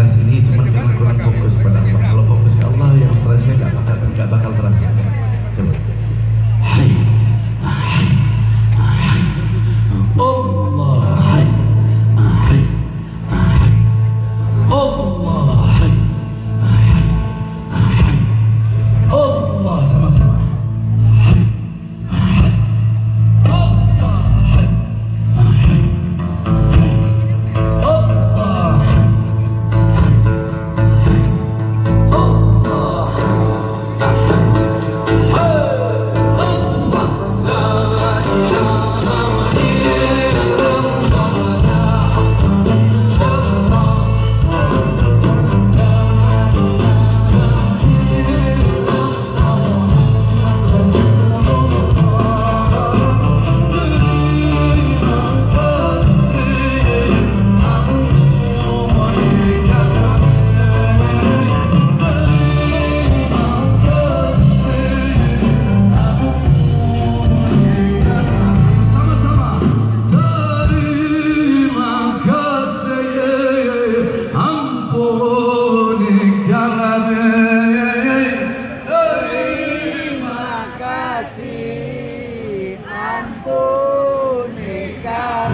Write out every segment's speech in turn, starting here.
stres ini cuma karena kurang fokus pada Allah. Kalau fokus ke Allah, yang stresnya nggak bakal terasa. Coba. Hai, hai, hai, Allah, hai, hai, hai, Allah, hai, hai, hai, Allah, sama-sama. Hai, hai, Allah, hai, hai, hai, Allah, hai, Allah,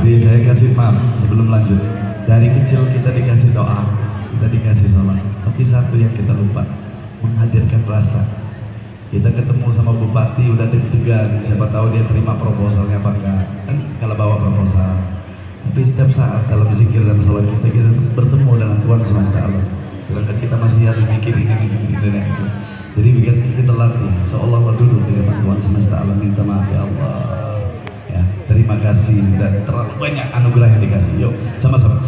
Jadi saya kasih maaf sebelum lanjut. Dari kecil kita dikasih doa, kita dikasih salat. Tapi satu yang kita lupa, menghadirkan rasa. Kita ketemu sama bupati udah deg-degan, siapa tahu dia terima proposalnya apa enggak. Kan kalau bawa proposal. Tapi setiap saat dalam zikir dan salat kita bertemu dengan Tuhan semesta alam. Sedangkan kita masih harus mikir ini dan itu. Jadi bikin kita latih, seolah-olah duduk di depan Tuhan semesta alam, minta maaf ya Allah. Ya, terima kasih dan terlalu banyak anugerah yang dikasih. Yuk, sama-sama.